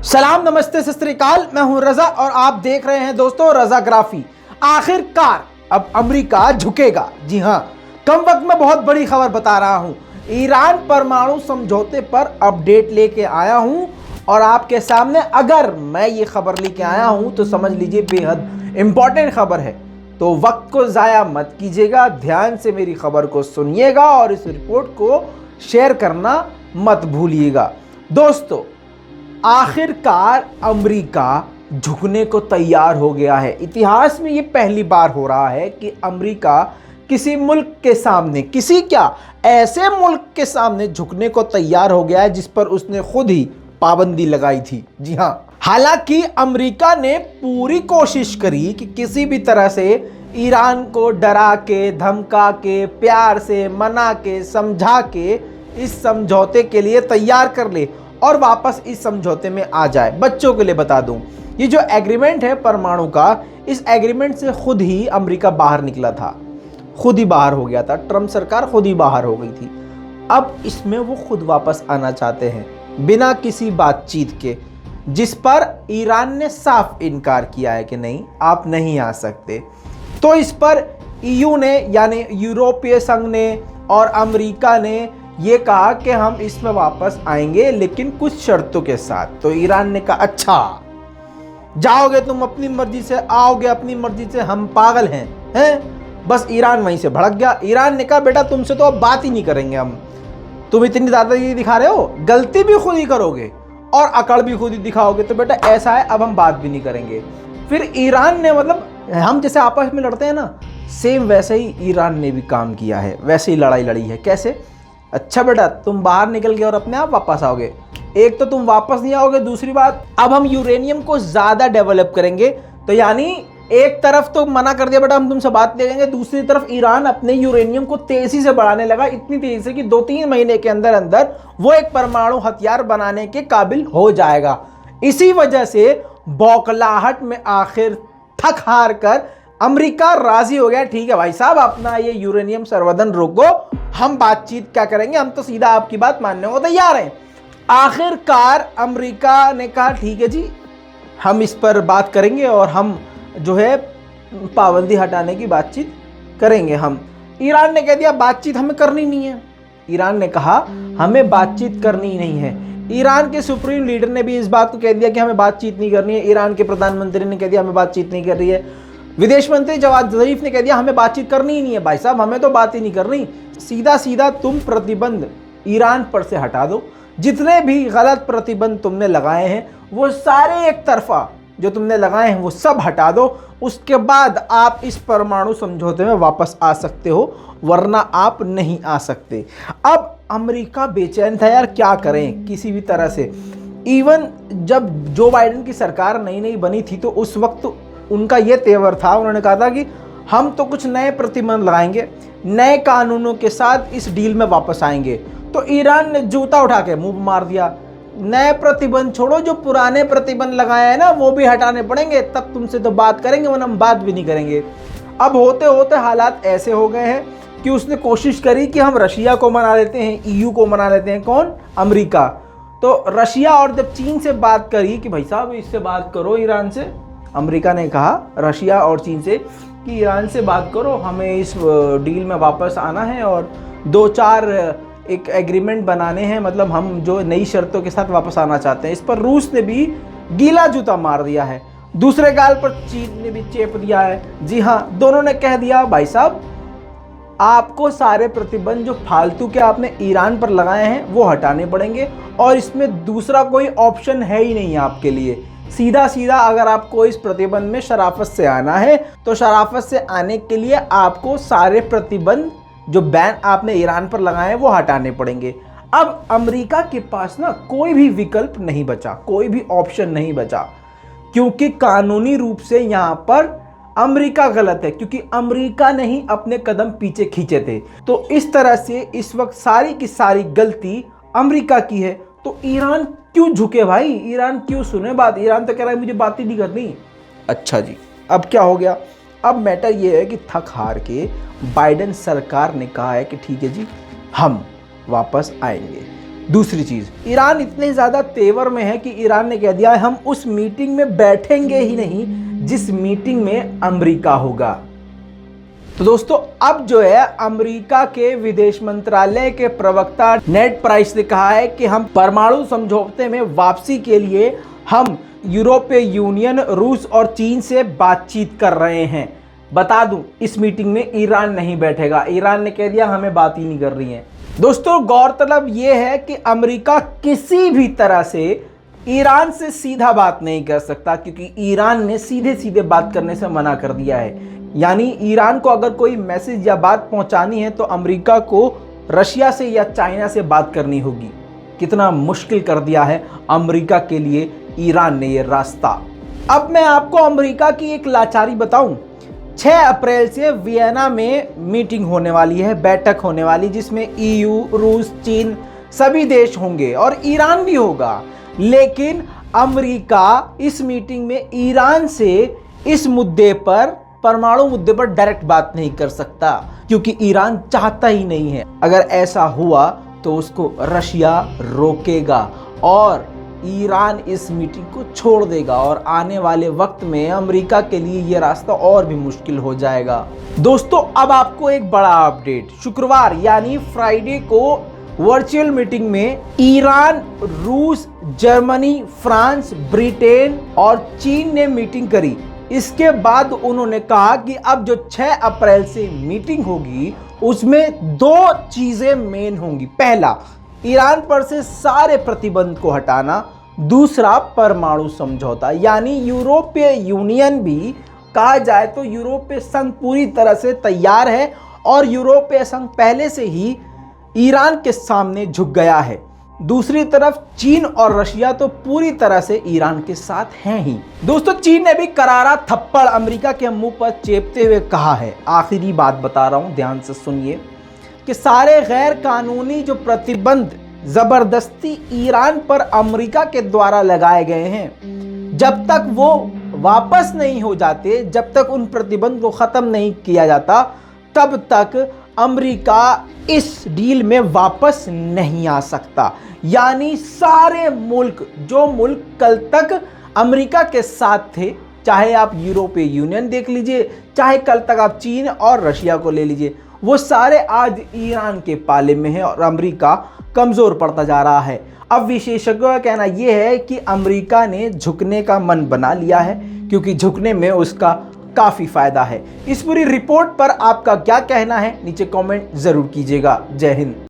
सलाम, नमस्ते, सत श्री अकाल। मैं हूं रजा और आप देख रहे हैं दोस्तों रजाग्राफी। आखिरकार अब अमेरिका झुकेगा। जी हां, कम वक्त में बहुत बड़ी खबर बता रहा हूं। ईरान परमाणु समझौते पर अपडेट लेके आया हूं और आपके सामने अगर मैं ये खबर लेके आया हूं तो समझ लीजिए बेहद इंपॉर्टेंट खबर है। तो वक्त को ज़ाया मत कीजिएगा, ध्यान से मेरी खबर को सुनिएगा और इस रिपोर्ट को शेयर करना मत भूलिएगा। दोस्तों, आखिरकार अमेरिका झुकने को तैयार हो गया है। इतिहास में ये पहली बार हो रहा है कि अमेरिका किसी मुल्क के सामने, किसी क्या ऐसे मुल्क के सामने झुकने को तैयार हो गया है जिस पर उसने खुद ही पाबंदी लगाई थी। जी हां, हालांकि अमेरिका ने पूरी कोशिश करी कि किसी भी तरह से ईरान को डरा के, धमका के, प्यार से मना के, समझा के इस समझौते के लिए तैयार कर ले और वापस इस समझौते में आ जाए। बच्चों के लिए बता दूं, ये जो एग्रीमेंट है परमाणु का, इस एग्रीमेंट से खुद ही अमेरिका बाहर निकला था, खुद ही बाहर हो गया था। ट्रम्प सरकार खुद ही बाहर हो गई थी। अब इसमें वो खुद वापस आना चाहते हैं बिना किसी बातचीत के, जिस पर ईरान ने साफ इनकार किया है कि नहीं, आप नहीं आ सकते। तो इस पर ईयू ने, यानी यूरोपीय संघ ने और अमेरिका ने ये कहा कि हम इसमें वापस आएंगे लेकिन कुछ शर्तों के साथ। तो ईरान ने कहा अच्छा, जाओगे तुम अपनी मर्जी से, आओगे अपनी मर्जी से, हम पागल हैं? बस ईरान वहीं से भड़क गया। ईरान ने कहा बेटा तुमसे तो अब बात ही नहीं करेंगे हम, तुम इतनी दादागिरी दिखा रहे हो, गलती भी खुद ही करोगे और अकड़ भी खुद ही दिखाओगे, तो बेटा ऐसा है, अब हम बात भी नहीं करेंगे। फिर ईरान ने, मतलब हम जैसे आपस में लड़ते हैं ना, सेम वैसे ही ईरान ने भी काम किया है, वैसे ही लड़ाई लड़ी है। कैसे? अच्छा बेटा तुम बाहर निकल गए और अपने आप वापस आओगे। एक तो तुम वापस नहीं आओगे, दूसरी बात अब हम यूरेनियम को ज्यादा डेवलप करेंगे। तो यानी एक तरफ तो मना कर दिया बेटा हम तुमसे बात नहीं करेंगे, दूसरी तरफ ईरान अपने यूरेनियम को तेजी से बढ़ाने लगा, इतनी तेजी से कि 2-3 महीने के अंदर अंदर वो एक परमाणु हथियार बनाने के काबिल हो जाएगा। इसी वजह से बौखलाहट में आखिर थक हार कर अमेरिका राजी हो गया। ठीक है भाई साहब, अपना ये यूरेनियम संवर्धन रोको, हम बातचीत क्या करेंगे, हम तो सीधा आपकी बात मानने को तैयार हैं। आखिरकार अमेरिका ने कहा ठीक है जी, हम इस पर बात करेंगे और हम जो है पाबंदी हटाने की बातचीत करेंगे। हम ईरान ने कह दिया बातचीत हमें करनी नहीं है। ईरान ने कहा हमें बातचीत करनी ही नहीं है। ईरान के सुप्रीम लीडर ने भी इस बात को कह दिया कि हमें बातचीत नहीं करनी है। ईरान के प्रधानमंत्री ने कह दिया हमें बातचीत नहीं कर रही है। विदेश मंत्री जवाद ज़रीफ ने कह दिया हमें बातचीत करनी ही नहीं है भाई साहब, हमें तो बात ही नहीं करनी। सीधा सीधा तुम प्रतिबंध ईरान पर से हटा दो, जितने भी गलत प्रतिबंध तुमने लगाए हैं वो सारे एक तरफा जो तुमने लगाए हैं वो सब हटा दो। उसके बाद आप इस परमाणु समझौते में वापस आ सकते हो, वरना आप नहीं आ सकते। अब अमेरिका बेचैन था यार, क्या करें किसी भी तरह से। इवन जब जो बाइडेन की सरकार नई नई बनी थी तो उस वक्त उनका ये तेवर था, उन्होंने कहा था कि हम तो कुछ नए प्रतिबंध लगाएंगे, नए कानूनों के साथ इस डील में वापस आएंगे। तो ईरान ने जूता उठा के मुंह मार दिया, नए प्रतिबंध छोड़ो, जो पुराने प्रतिबंध लगाए हैं ना वो भी हटाने पड़ेंगे, तब तुमसे तो बात करेंगे, वरना हम बात भी नहीं करेंगे। अब होते होते हालात ऐसे हो गए हैं कि उसने कोशिश करी कि हम रशिया को मना लेते हैं, ईयू को मना लेते हैं। कौन? अमेरिका। तो रशिया और जब चीन से बात करी कि भाई साहब इससे बात करो ईरान से, अमेरिका ने कहा रशिया और चीन से कि ईरान से बात करो, हमें इस डील में वापस आना है और 2-4 एक एग्रीमेंट बनाने हैं, मतलब हम जो नई शर्तों के साथ वापस आना चाहते हैं। इस पर रूस ने भी गीला जूता मार दिया है, दूसरे गाल पर चीन ने भी चेप दिया है। जी हाँ, दोनों ने कह दिया भाई साहब आपको सारे प्रतिबंध जो फालतू के आपने ईरान पर लगाए हैं वो हटाने पड़ेंगे और इसमें दूसरा कोई ऑप्शन है ही नहीं आपके लिए। सीधा सीधा अगर आपको इस प्रतिबंध में शराफत से आना है तो शराफत से आने के लिए आपको सारे प्रतिबंध जो बैन आपने ईरान पर लगाए हैं वो हटाने पड़ेंगे। अब अमेरिका के पास ना कोई भी विकल्प नहीं बचा, कोई भी ऑप्शन नहीं बचा, क्योंकि कानूनी रूप से यहाँ पर अमेरिका गलत है, क्योंकि अमेरिका ने ही अपने कदम पीछे खींचे थे। तो इस तरह से इस वक्त सारी की सारी गलती अमेरिका की है। तो ईरान क्यों झुके भाई, ईरान क्यों सुने बात? ईरान तो कह रहा है मुझे बात ही नहीं करनी। अच्छा जी, अब क्या हो गया? अब मैटर ये है कि थक हार के बाइडेन सरकार ने कहा है कि ठीक है जी हम वापस आएंगे। दूसरी चीज, ईरान इतने ज्यादा तेवर में है कि ईरान ने कह दिया है हम उस मीटिंग में बैठेंगे ही नहीं जिस मीटिंग में अमेरिका होगा। तो दोस्तों अब जो है अमेरिका के विदेश मंत्रालय के प्रवक्ता नेड प्राइस ने कहा है कि हम परमाणु समझौते में वापसी के लिए हम यूरोपीय यूनियन, रूस और चीन से बातचीत कर रहे हैं। बता दूं इस मीटिंग में ईरान नहीं बैठेगा। ईरान ने कह दिया हमें बात ही नहीं कर रही है। दोस्तों गौरतलब यह है कि अमेरिका किसी भी तरह से ईरान से सीधा बात नहीं कर सकता, क्योंकि ईरान ने सीधे सीधे बात करने से मना कर दिया है। यानी ईरान को अगर कोई मैसेज या बात पहुंचानी है तो अमेरिका को रशिया से या चाइना से बात करनी होगी। कितना मुश्किल कर दिया है अमेरिका के लिए ईरान ने यह रास्ता। अब मैं आपको अमेरिका की एक लाचारी बताऊं। 6 अप्रैल से वियना में मीटिंग होने वाली है, बैठक होने वाली, जिसमें EU, रूस, चीन सभी देश होंगे और ईरान भी होगा। लेकिन अमेरिका इस मीटिंग में ईरान से इस मुद्दे पर, परमाणु मुद्दे पर डायरेक्ट बात नहीं कर सकता, क्योंकि ईरान चाहता ही नहीं है। अगर ऐसा हुआ तो उसको रशिया रोकेगा और ईरान इस मीटिंग को छोड़ देगा और आने वाले वक्त में अमेरिका के लिए यह रास्ता और भी मुश्किल हो जाएगा। दोस्तों अब आपको एक बड़ा अपडेट, शुक्रवार यानी फ्राइडे को वर्चुअल मीटिंग में ईरान, रूस, जर्मनी, फ्रांस, ब्रिटेन और चीन ने मीटिंग करी। इसके बाद उन्होंने कहा कि अब जो 6 अप्रैल से मीटिंग होगी उसमें 2 चीजें मेन होंगी। पहला, ईरान पर से सारे प्रतिबंध को हटाना। दूसरा, परमाणु समझौता। यानी यूरोपीय यूनियन भी, कहा जाए तो यूरोपीय संघ पूरी तरह से तैयार है और यूरोपीय संघ पहले से ही ईरान के सामने झुक गया है। दूसरी तरफ चीन और रशिया तो पूरी तरह से ईरान के साथ हैं ही। दोस्तों चीन ने भी करारा थप्पड़ अमेरिका के मुंह पर चेपते हुए कहा है, आखिरी बात बता रहा हूं ध्यान से सुनिए, कि सारे गैर कानूनी जो प्रतिबंध जबरदस्ती ईरान पर अमेरिका के द्वारा लगाए गए हैं, जब तक वो वापस नहीं हो जाते, जब तक उन प्रतिबंध को खत्म नहीं किया जाता, तब तक अमेरिका इस डील में वापस नहीं आ सकता। यानी सारे मुल्क, जो मुल्क कल तक अमेरिका के साथ थे, चाहे आप यूरोपीय यूनियन देख लीजिए, चाहे कल तक आप चीन और रशिया को ले लीजिए, वो सारे आज ईरान के पाले में हैं और अमेरिका कमजोर पड़ता जा रहा है। अब विशेषज्ञों का कहना यह है कि अमेरिका ने झुकने का मन बना लिया है, क्योंकि झुकने में उसका काफी फायदा है। इस पूरी रिपोर्ट पर आपका क्या कहना है नीचे कमेंट जरूर कीजिएगा। जय हिंद।